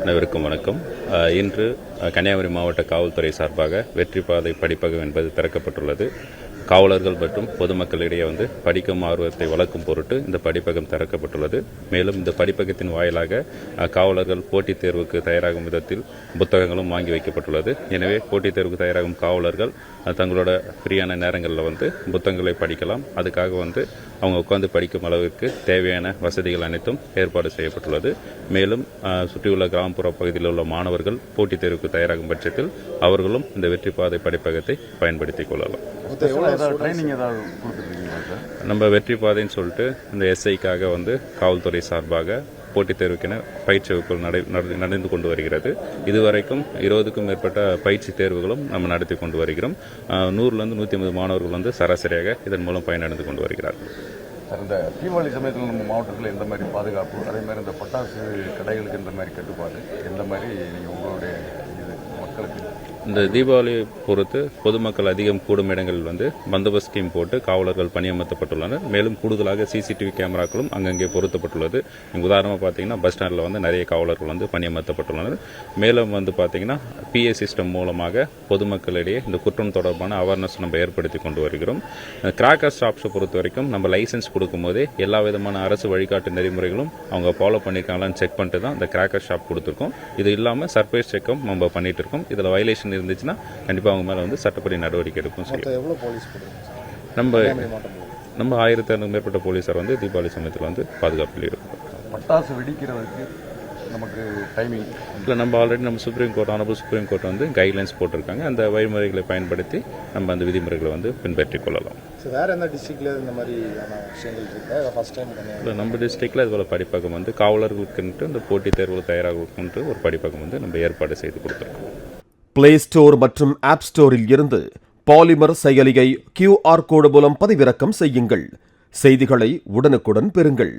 அனைவருக்கும் வணக்கம். இன்று கன்னியாகுமரி மாவட்ட காவல்துறை சார்பாக வெற்றி பாதை படிப்பகம் என்பது திறக்கப்பட்டுள்ளது. காவலர்கள் மற்றும் பொதுமக்களிடையே படிக்கும் ஆர்வத்தை வளர்க்கும் பொருட்டு இந்த படிப்பகம் திறக்கப்பட்டுள்ளது. மேலும் இந்த படிப்பகத்தின் வாயிலாக காவலர்கள் போட்டித் தேர்வுக்கு தயாராகும் விதத்தில் புத்தகங்களும் வாங்கி வைக்கப்பட்டுள்ளது. எனவே போட்டித் தேர்வுக்கு தயாராகும் காவலர்கள் தங்களோட ஃப்ரீயான நேரங்களில் புத்தகங்களை படிக்கலாம். அதுக்காக அவங்க உட்கார்ந்து படிக்கும் அளவிற்கு தேவையான வசதிகள் அனைத்தும் ஏற்பாடு செய்யப்பட்டுள்ளது. மேலும் சுற்றியுள்ள கிராமப்புற பகுதியில் உள்ள மாணவர்கள் போட்டித் தேர்வுக்கு தயாராகும் பட்சத்தில் அவர்களும் இந்த வெற்றி பாதை படிப்பகத்தை பயன்படுத்திக் கொள்ளலாம். நம்ம வெற்றி பாதைன்னு சொல்லிட்டு இந்த எஸ்ஐக்காக காவல்துறை சார்பாக போட்டித் தேர்வுக்கென பயிற்சி வகுப்புகள் நடந்து கொண்டு வருகிறது. இதுவரைக்கும் 20க்கும் மேற்பட்ட பயிற்சி தேர்வுகளும் நம்ம நடத்தி கொண்டு வருகிறோம். 100லிருந்து 150 மாணவர்கள் சராசரியாக இதன் மூலம் பயனடைந்து கொண்டு வருகிறார்கள். இந்த தீபாவளி சமயத்தில் நம்ம மாவட்டத்தில் எந்த மாதிரி பாதுகாப்பு, அதே மாதிரி இந்த பட்டாசு கடைகளுக்கு எந்த மாதிரி கட்டுப்பாடு, எந்த மாதிரி நீங்கள் உங்களுடைய மக்களுக்கு இந்த தீபாவளி பொறுத்து பொதுமக்கள் அதிகம் கூடும் இடங்களில் பந்தோபஸ்த் ஸ்கீம் போட்டு காவலர்கள் பணியமர்த்தப்பட்டுள்ளனர். மேலும் கூடுதலாக சிசிடிவி கேமராக்களும் அங்கங்கே பொருத்தப்பட்டுள்ளது. உதாரணமாக பார்த்தீங்கன்னா பஸ் ஸ்டாண்டில் நிறைய காவலர்கள் பணியமர்த்தப்பட்டுள்ளனர். மேலும் பார்த்தீங்கன்னா பிஏ சிஸ்டம் மூலமாக பொதுமக்களிடையே இந்த குற்றம் தொடர்பான அவேர்னஸ் நம்ம ஏற்படுத்தி கொண்டு வருகிறோம். கிராக்கர் ஷாப்ஸை பொறுத்த வரைக்கும் நம்ம லைசன்ஸ் கொடுக்கும்போதே எல்லா விதமான அரசு வழிகாட்டு நெறிமுறைகளும் அவங்க ஃபாலோ பண்ணியிருக்காங்களான்னு செக் பண்ணிட்டு தான் இந்த கிராக்கர் ஷாப் கொடுத்துருக்கோம். இது இல்லாமல் சர்ப்ரைஸ் செக்கும் நம்ம பண்ணிட்டு இருக்கோம். இதில் வயலேஷன் இருந்துச்சுன்னா கண்டிப்பாக அவங்க மேலே சட்டப்படி நடவடிக்கை எடுக்கும். நம்ம 1600 மேற்பட்ட போலீஸார் தீபாவளி சமயத்தில் பாதுகாப்பில் இருக்கும். பட்டாசு வெடிக்கிறதுக்கு நமக்கு டைமிங் இல்லை, நம்ம ஆல்ரெடி நம்ம ஆனரபிள் சுப்ரீம் கோர்ட் கைட்லைன்ஸ் போட்டிருக்காங்க. அந்த வழிமுறைகளை பயன்படுத்தி நம்ம அந்த விதிமுறைகளை பின்பற்றிக் கொள்ளலாம். வேற எந்த டிஸ்ட்ரிக்ட்ல இந்த மாதிரி விஷயங்கள் இருக்கா? ஃபர்ஸ்ட் டைம் இல்லை, நம்ம டிஸ்ட்ரிக்ட்ல இதுபோல் படிப்பகம் காவலர்களுக்கு இந்த போட்டித் தேர்வுகள் தயாராக ஒரு படிப்பகம் நம்ம ஏற்பாடு செய்து கொடுத்துருக்கோம். பிளே ஸ்டோர் மற்றும் ஆப் ஸ்டோரில் இருந்து பாலிமர் செயலியை QR கோடு மூலம் பதிவிறக்கம் செய்யுங்கள். செய்திகளை உடனுக்குடன் பெறுங்கள்.